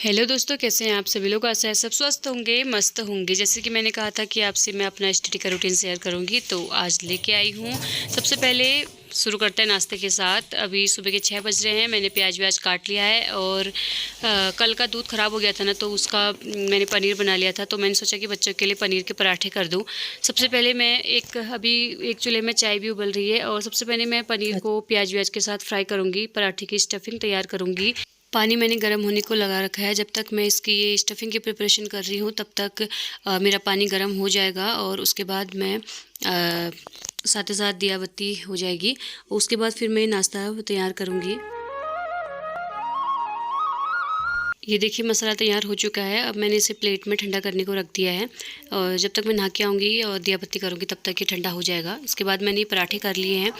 Hello दोस्तों, कैसे हैं आप सभी लोग। आशा है सब स्वस्थ होंगे, मस्त होंगे। जैसे कि मैंने कहा था कि आपसे मैं अपना स्टडी का रूटीन शेयर करूंगी, तो आज लेके आई हूँ। सबसे पहले शुरू करते हैं नाश्ते के साथ। अभी सुबह के 6 बज रहे हैं। मैंने प्याज व्याज काट लिया है और कल का दूध ख़राब हो गया था ना, तो उसका मैंने पनीर बना लिया था। तो मैंने सोचा कि बच्चों के लिए पनीर के पराठे कर दूँ। सबसे पहले मैं अभी एक चूल्हे में चाय भी उबल रही है और सबसे पहले मैं पनीर को प्याज व्याज के साथ फ्राई करूँगी। पराठे की स्टफिंग तैयार करूँगी। पानी मैंने गर्म होने को लगा रखा है। जब तक मैं इसकी ये स्टफिंग की प्रिपरेशन कर रही हूँ, तब तक मेरा पानी गर्म हो जाएगा और उसके बाद मैं साथ ही साथ दिया बत्ती हो जाएगी। उसके बाद फिर मैं नाश्ता तैयार करूँगी। ये देखिए, मसाला तैयार हो चुका है। अब मैंने इसे प्लेट में ठंडा करने को रख दिया है और जब तक मैं नहा के आऊँगी और दिया बत्ती करूँगी, तब तक ये ठंडा हो जाएगा। इसके बाद मैंने ये पराठे कर लिए हैं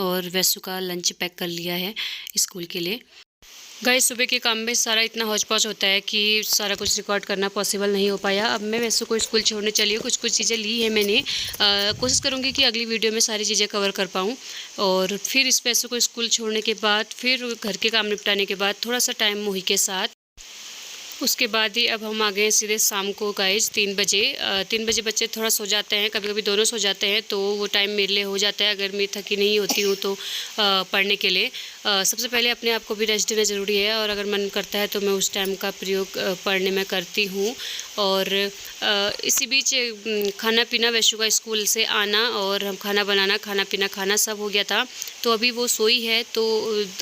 और वैसु का लंच पैक कर लिया है स्कूल के लिए। गाइस, सुबह के काम में सारा इतना हौच पौच होता है कि सारा कुछ रिकॉर्ड करना पॉसिबल नहीं हो पाया। अब मैं वैसे को स्कूल छोड़ने चली हूँ। कुछ कुछ चीज़ें ली है मैंने। कोशिश करूँगी कि अगली वीडियो में सारी चीज़ें कवर कर पाऊँ। और फिर इस वैसे को स्कूल छोड़ने के बाद, फिर घर के काम निपटाने के बाद थोड़ा सा टाइम मोही के साथ, उसके बाद ही अब हम आ गए हैं सीधे शाम को। गाइज 3 बजे 3 बजे बच्चे थोड़ा सो जाते हैं, कभी कभी दोनों सो जाते हैं, तो वो टाइम मेरे लिए हो जाता है अगर मैं थकी नहीं होती हूँ तो पढ़ने के लिए। सबसे पहले अपने आप को भी रेस्ट देना ज़रूरी है और अगर मन करता है तो मैं उस टाइम का प्रयोग पढ़ने में करती हूँ। और इसी बीच खाना पीना, वैशु का स्कूल से आना और हम खाना बनाना, खाना पीना, खाना सब हो गया था। तो अभी वो सोई है, तो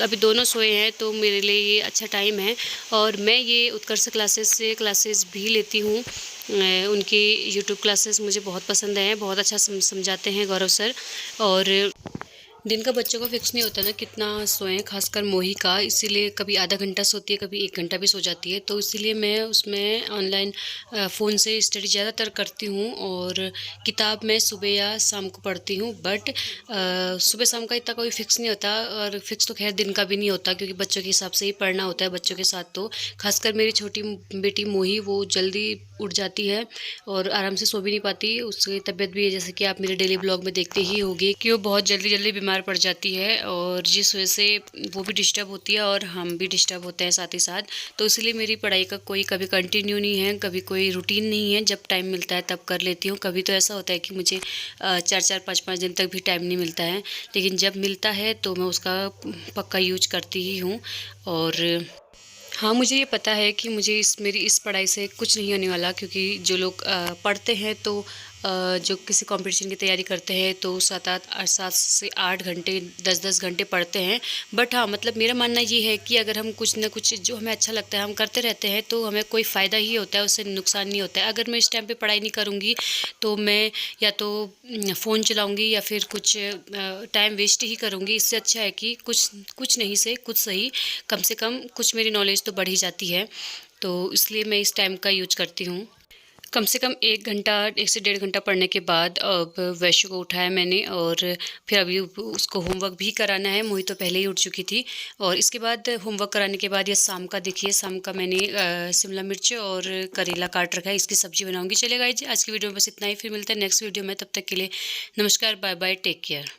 अभी दोनों सोए हैं, तो मेरे लिए ये अच्छा टाइम है। और मैं ये उत्कर्ष क्लासेस से क्लासेस भी लेती हूँ। उनकी यूट्यूब क्लासेस मुझे बहुत पसंद हैं। बहुत अच्छा समझाते हैं गौरव सर। और दिन का बच्चों का फिक्स नहीं होता ना कितना सोएं, खासकर मोही का। इसीलिए कभी आधा घंटा सोती है, कभी 1 घंटा भी सो जाती है। तो इसीलिए मैं उसमें ऑनलाइन फ़ोन से स्टडी ज़्यादातर करती हूँ और किताब मैं सुबह या शाम को पढ़ती हूँ। बट सुबह शाम का इतना कोई फिक्स नहीं होता और फिक्स तो खैर दिन का भी नहीं होता, क्योंकि बच्चों के हिसाब से ही पढ़ना होता है बच्चों के साथ। तो खासकर मेरी छोटी बेटी मोही, वो जल्दी उठ जाती है और आराम से सो भी नहीं पाती। उसकी तबीयत भी है, जैसे कि आप मेरे डेली ब्लॉग में देखते ही होगी, कि वो बहुत जल्दी जल्दी बीमार पड़ जाती है और जिस वजह से वो भी डिस्टर्ब होती है और हम भी डिस्टर्ब होते हैं साथ ही साथ। तो इसलिए मेरी पढ़ाई का कोई कभी कंटिन्यू नहीं है, कभी कोई रूटीन नहीं है। जब टाइम मिलता है तब कर लेती हूँ। कभी तो ऐसा होता है कि मुझे 4-4 5-5 दिन तक भी टाइम नहीं मिलता है, लेकिन जब मिलता है तो मैं उसका पक्का यूज करती ही हूँ। और हाँ, मुझे ये पता है कि मुझे मेरी इस पढ़ाई से कुछ नहीं होने वाला, क्योंकि जो लोग पढ़ते हैं तो जो किसी कंपटीशन की तैयारी करते हैं तो 7 से 8 घंटे, 10-10 घंटे पढ़ते हैं। बट हाँ, मतलब मेरा मानना ये है कि अगर हम कुछ ना कुछ जो हमें अच्छा लगता है हम करते रहते हैं, तो हमें कोई फ़ायदा ही होता है, उससे नुकसान नहीं होता है। अगर मैं इस टाइम पे पढ़ाई नहीं करूँगी तो मैं या तो फ़ोन चलाऊँगी या फिर कुछ टाइम वेस्ट ही करूँगी। इससे अच्छा है कि कुछ कुछ नहीं से कुछ सही, कम से कम कुछ मेरी नॉलेज तो बढ़ ही जाती है। तो इसलिए मैं इस टाइम का यूज करती हूँ। कम से कम 1 घंटा, 1 से 1.5 घंटा पढ़ने के बाद अब वैशु को उठाया मैंने और फिर अभी उसको होमवर्क भी कराना है। मोही तो पहले ही उठ चुकी थी। और इसके बाद होमवर्क कराने के बाद, ये शाम का देखिए, शाम का मैंने शिमला मिर्च और करेला काट रखा है, इसकी सब्जी बनाऊंगी। चलेगा जी, आज की वीडियो में बस इतना ही। फिर मिलते हैं नेक्स्ट वीडियो में। तब तक के लिए नमस्कार, बाय बाय, टेक केयर।